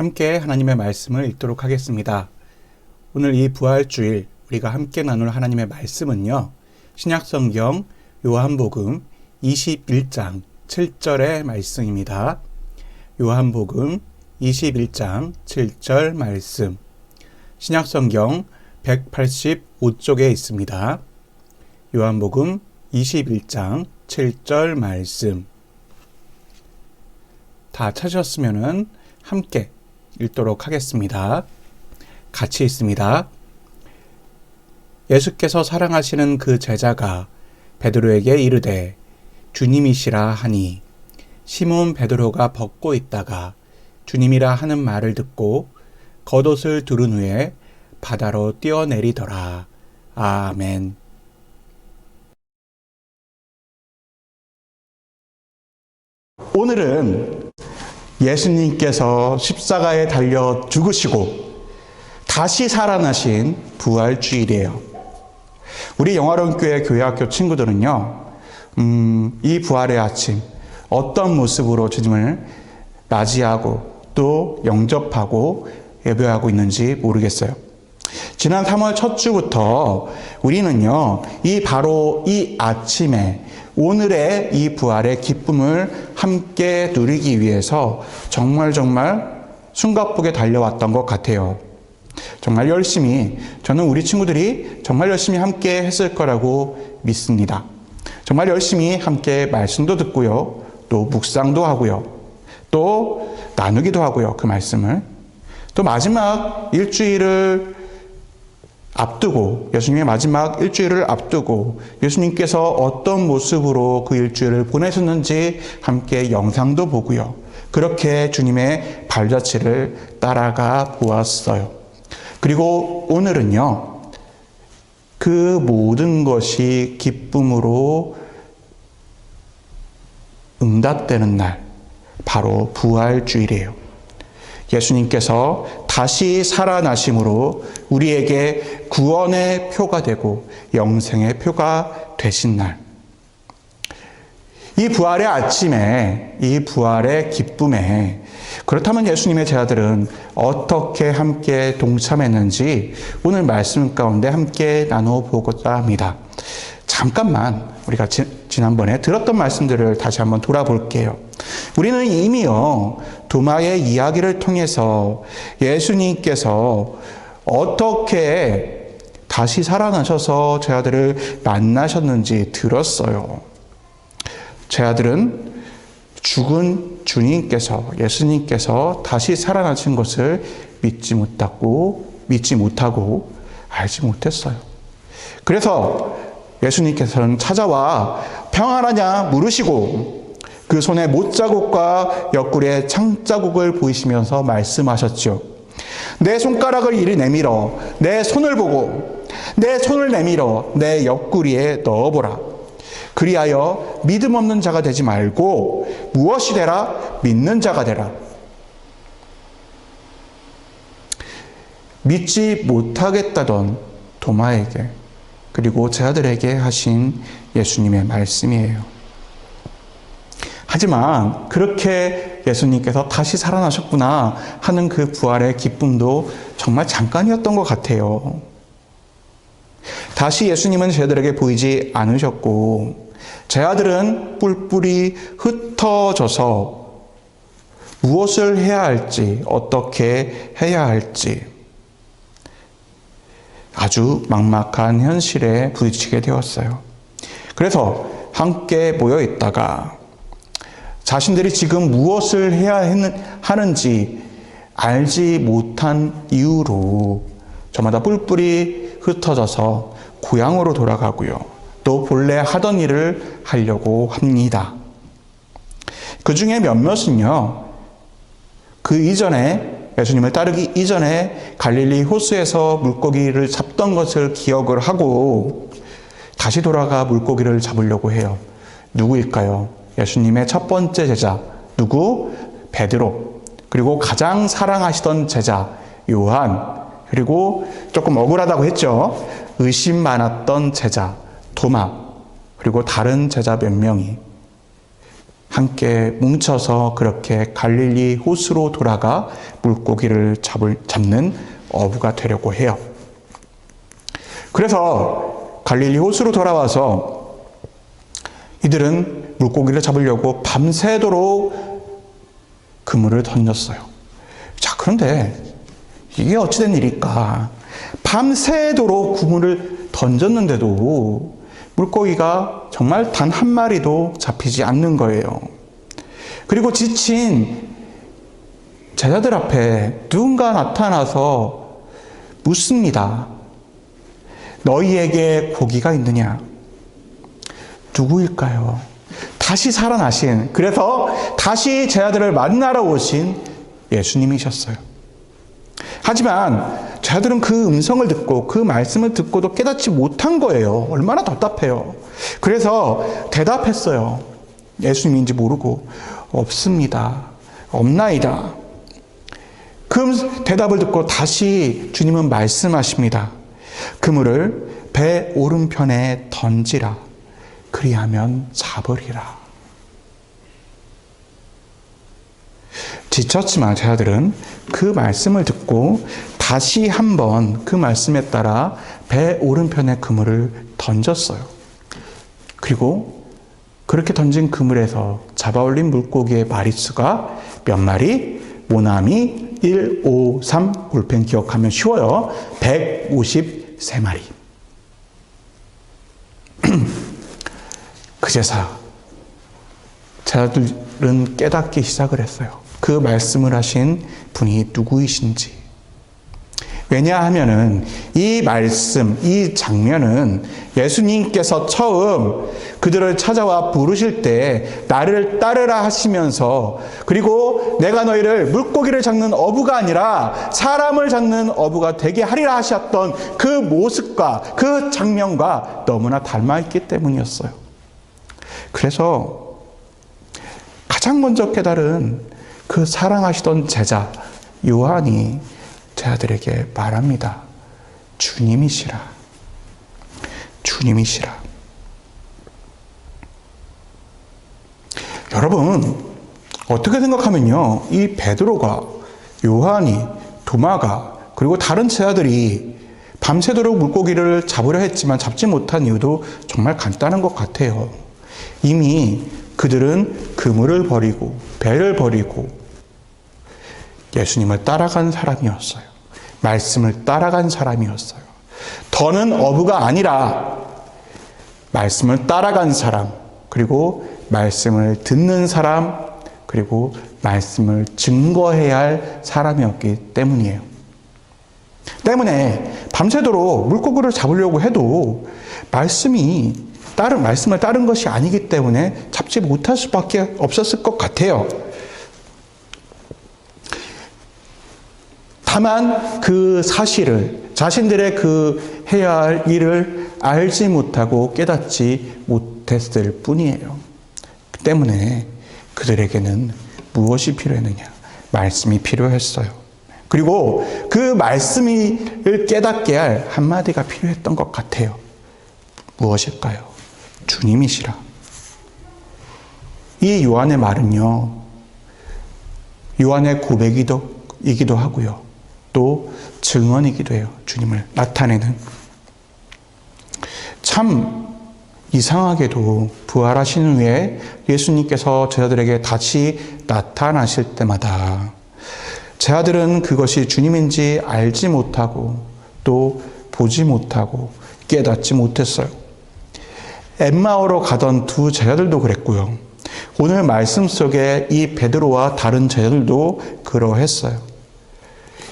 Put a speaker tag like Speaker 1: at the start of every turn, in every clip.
Speaker 1: 함께 하나님의 말씀을 읽도록 하겠습니다. 오늘 이 부활주일 우리가 함께 나눌 하나님의 말씀은요, 신약성경 요한복음 21장 7절의 말씀입니다. 요한복음 21장 7절 말씀, 신약성경 185쪽에 있습니다. 요한복음 21장 7절 말씀. 다 찾으셨으면 함께 읽도록 하겠습니다. 같이 읽습니다. 예수께서 사랑하시는 그 제자가 베드로에게 이르되 주님이시라 하니, 시몬 베드로가 벗고 있다가 주님이라 하는 말을 듣고 겉옷을 두른 후에 바다로 뛰어내리더라. 아멘.
Speaker 2: 오늘은 예수님께서 십자가에 달려 죽으시고 다시 살아나신 부활주일이에요. 우리 영화로운 교회 교회학교 친구들은요, 이 부활의 아침 어떤 모습으로 주님을 맞이하고 또 영접하고 예배하고 있는지 모르겠어요. 지난 3월 첫 주부터 우리는요, 바로 이 아침에 오늘의 이 부활의 기쁨을 함께 누리기 위해서 정말 숨가쁘게 달려왔던 것 같아요. 정말 열심히, 저는 우리 친구들이 정말 열심히 함께 했을 거라고 믿습니다. 정말 열심히 함께 말씀도 듣고요, 또 묵상도 하고요, 또 나누기도 하고요, 그 말씀을. 또 마지막 일주일을 앞두고, 예수님의 마지막 일주일을 앞두고 예수님께서 어떤 모습으로 그 일주일을 보내셨는지 함께 영상도 보고요, 그렇게 주님의 발자취를 따라가 보았어요. 그리고 오늘은요, 그 모든 것이 기쁨으로 응답되는 날, 바로 부활주일이에요. 예수님께서 다시 살아나심으로 우리에게 구원의 표가 되고 영생의 표가 되신 날, 이 부활의 아침에, 이 부활의 기쁨에, 그렇다면 예수님의 제자들은 어떻게 함께 동참했는지 오늘 말씀 가운데 함께 나눠보고자 합니다. 잠깐만 우리가 지난번에 들었던 말씀들을 다시 한번 돌아볼게요. 우리는 이미요, 도마의 이야기를 통해서 예수님께서 어떻게 다시 살아나셔서 제자들을 만나셨는지 들었어요. 제자들은 죽은 주님께서, 예수님께서 다시 살아나신 것을 믿지 못하고 알지 못했어요. 그래서 예수님께서는 찾아와 평안하냐 물으시고 그 손에 못자국과 옆구리에 창자국을 보이시면서 말씀하셨죠. 내 손가락을 이리 내밀어 내 손을 보고 내 손을 내밀어 내 옆구리에 넣어보라. 그리하여 믿음 없는 자가 되지 말고 무엇이 되라? 믿는 자가 되라. 믿지 못하겠다던 도마에게, 그리고 제자들에게 하신 예수님의 말씀이에요. 하지만 그렇게 예수님께서 다시 살아나셨구나 하는 그 부활의 기쁨도 정말 잠깐이었던 것 같아요. 다시 예수님은 제자들에게 보이지 않으셨고 제자들은 뿔뿔이 흩어져서 무엇을 해야 할지, 어떻게 해야 할지 아주 막막한 현실에 부딪히게 되었어요. 그래서 함께 모여 있다가 자신들이 지금 무엇을 해야 하는지 알지 못한 이유로 저마다 뿔뿔이 흩어져서 고향으로 돌아가고요, 또 본래 하던 일을 하려고 합니다. 그 중에 몇몇은요, 그 이전에, 예수님을 따르기 이전에 갈릴리 호수에서 물고기를 잡던 것을 기억을 하고 다시 돌아가 물고기를 잡으려고 해요. 누구일까요? 예수님의 첫 번째 제자, 누구? 베드로. 그리고 가장 사랑하시던 제자 요한. 그리고 조금 억울하다고 했죠. 의심 많았던 제자 도마. 그리고 다른 제자 몇 명이 함께 뭉쳐서 그렇게 갈릴리 호수로 돌아가 물고기를 잡는 어부가 되려고 해요. 그래서 갈릴리 호수로 돌아와서 이들은 물고기를 잡으려고 밤새도록 그물을 던졌어요. 자, 그런데 이게 어찌된 일일까? 밤새도록 그물을 던졌는데도 물고기가 정말 단 한 마리도 잡히지 않는 거예요. 그리고 지친 제자들 앞에 누군가 나타나서 묻습니다. 너희에게 고기가 있느냐? 누구일까요? 다시 살아나신, 그래서 다시 제자들을 만나러 오신 예수님이셨어요. 하지만 제자들은 그 음성을 듣고 그 말씀을 듣고도 깨닫지 못한 거예요. 얼마나 답답해요. 그래서 대답했어요. 예수님인지 모르고 없습니다. 없나이다. 그 대답을 듣고 다시 주님은 말씀하십니다. 그물을 배 오른편에 던지라. 그리하면 잡으리라. 지쳤지만 제자들은 그 말씀을 듣고 다시 한번 그 말씀에 따라 배 오른편에 그물을 던졌어요. 그리고 그렇게 던진 그물에서 잡아올린 물고기의 마리수가 몇 마리? 모나미 1, 5, 3 볼펜 기억하면 쉬워요. 153마리. 그제서 제자들은 깨닫기 시작을 했어요. 그 말씀을 하신 분이 누구이신지. 왜냐하면은 이 말씀, 이 장면은 예수님께서 처음 그들을 찾아와 부르실 때 나를 따르라 하시면서, 그리고 내가 너희를 물고기를 잡는 어부가 아니라 사람을 잡는 어부가 되게 하리라 하셨던 그 모습과 그 장면과 너무나 닮아있기 때문이었어요. 그래서 가장 먼저 깨달은 그 사랑하시던 제자 요한이 제자들에게 말합니다. 주님이시라. 주님이시라. 여러분, 어떻게 생각하면요, 이 베드로가, 요한이, 도마가, 그리고 다른 제자들이 밤새도록 물고기를 잡으려 했지만 잡지 못한 이유도 정말 간단한 것 같아요. 이미 그들은 그물을 버리고 배를 버리고 예수님을 따라간 사람이었어요. 말씀을 따라간 사람이었어요. 더는 어부가 아니라 말씀을 따라간 사람, 그리고 말씀을 듣는 사람, 그리고 말씀을 증거해야 할 사람이었기 때문이에요. 때문에 밤새도록 물고기를 잡으려고 해도 말씀을 따른 것이 아니기 때문에 잡지 못할 수밖에 없었을 것 같아요. 다만 그 사실을, 자신들의 그 해야 할 일을 알지 못하고 깨닫지 못했을 뿐이에요. 그 때문에 그들에게는 무엇이 필요했느냐? 말씀이 필요했어요. 그리고 그 말씀을 깨닫게 할 한마디가 필요했던 것 같아요. 무엇일까요? 주님이시라. 이 요한의 말은요, 요한의 고백이기도 하고요, 또 증언이기도 해요. 주님을 나타내는. 참 이상하게도 부활하신 후에 예수님께서 제자들에게 다시 나타나실 때마다 제자들은 그것이 주님인지 알지 못하고 또 보지 못하고 깨닫지 못했어요. 엠마오로 가던 두 제자들도 그랬고요. 오늘 말씀 속에 이 베드로와 다른 제자들도 그러했어요.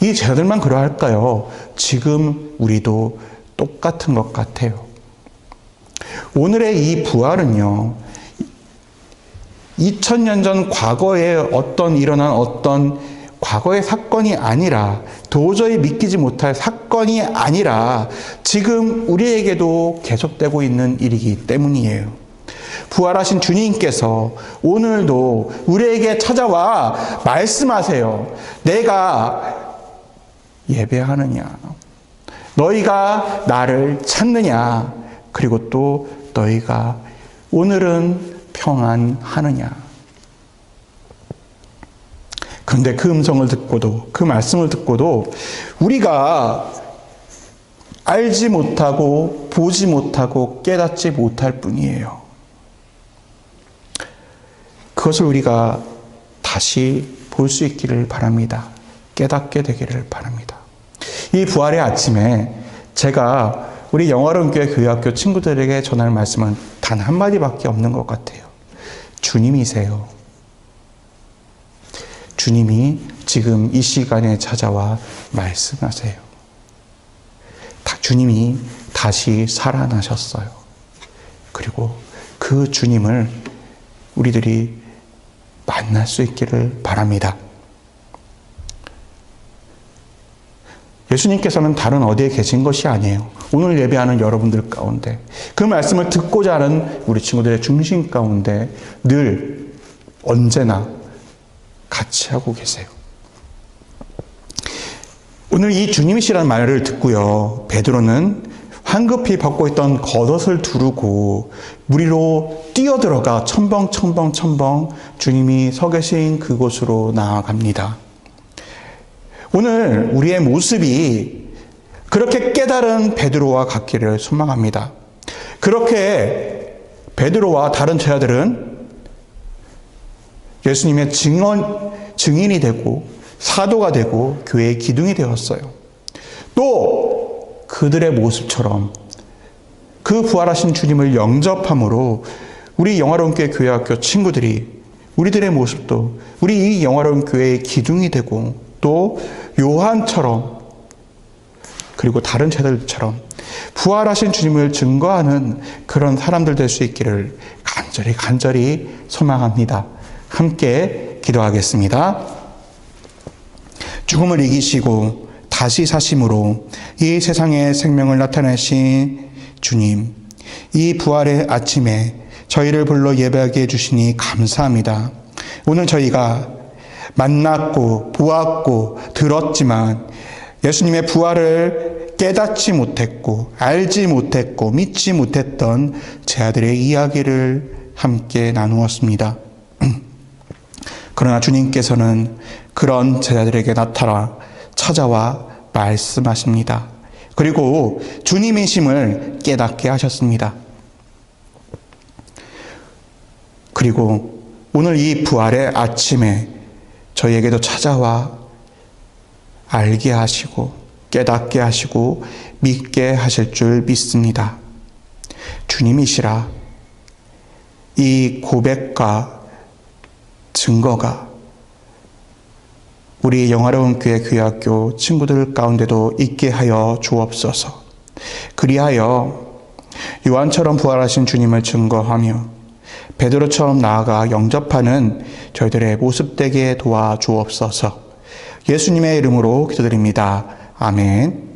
Speaker 2: 이 제자들만 그러할까요? 지금 우리도 똑같은 것 같아요. 오늘의 이 부활은요, 2000년 전 과거에 일어난 어떤 과거의 사건이 아니라, 도저히 믿기지 못할 사건이 아니라 지금 우리에게도 계속되고 있는 일이기 때문이에요. 부활하신 주님께서 오늘도 우리에게 찾아와 말씀하세요. 내가 예배하느냐? 너희가 나를 찾느냐? 그리고 또 너희가 오늘은 평안하느냐? 그런데 그 음성을 듣고도, 그 말씀을 듣고도 우리가 알지 못하고 보지 못하고 깨닫지 못할 뿐이에요. 그것을 우리가 다시 볼 수 있기를 바랍니다. 깨닫게 되기를 바랍니다. 이 부활의 아침에 제가 우리 영화로운 교회 교회학교 친구들에게 전할 말씀은 단 한마디밖에 없는 것 같아요. 주님이세요. 주님이 지금 이 시간에 찾아와 말씀하세요. 주님이 다시 살아나셨어요. 그리고 그 주님을 우리들이 만날 수 있기를 바랍니다. 예수님께서는 다른 어디에 계신 것이 아니에요. 오늘 예배하는 여러분들 가운데, 그 말씀을 듣고자 하는 우리 친구들의 중심 가운데 늘 언제나 같이 하고 계세요. 오늘 이 주님이시라는 말을 듣고요, 베드로는 황급히 벗고 있던 겉옷을 두르고 물 위로 뛰어들어가 첨벙 주님이 서 계신 그곳으로 나아갑니다. 오늘 우리의 모습이 그렇게 깨달은 베드로와 같기를 소망합니다. 그렇게 베드로와 다른 제자들은 예수님의 증인이 되고 사도가 되고 교회의 기둥이 되었어요. 또 그들의 모습처럼 그 부활하신 주님을 영접함으로 우리 영화로운 교회 교회학교 친구들이 우리들의 모습도 우리 이 영화로운 교회의 기둥이 되고 또 요한처럼 그리고 다른 제자들처럼 부활하신 주님을 증거하는 그런 사람들 될 수 있기를 간절히 소망합니다. 함께 기도하겠습니다. 죽음을 이기시고 다시 사심으로 이 세상에 생명을 나타내신 주님, 이 부활의 아침에 저희를 불러 예배하게 해주시니 감사합니다. 오늘 저희가 만났고 보았고 들었지만 예수님의 부활을 깨닫지 못했고 알지 못했고 믿지 못했던 제 아들의 이야기를 함께 나누었습니다. 그러나 주님께서는 그런 제자들에게 나타나 찾아와 말씀하십니다. 그리고 주님이심을 깨닫게 하셨습니다. 그리고 오늘 이 부활의 아침에 저희에게도 찾아와 알게 하시고 깨닫게 하시고 믿게 하실 줄 믿습니다. 주님이시라. 이 고백과 증거가 우리 영화로운 교회 교회학교 친구들 가운데도 있게 하여 주옵소서. 그리하여 요한처럼 부활하신 주님을 증거하며 베드로처럼 나아가 영접하는 저희들의 모습 되게 도와주옵소서. 예수님의 이름으로 기도드립니다. 아멘.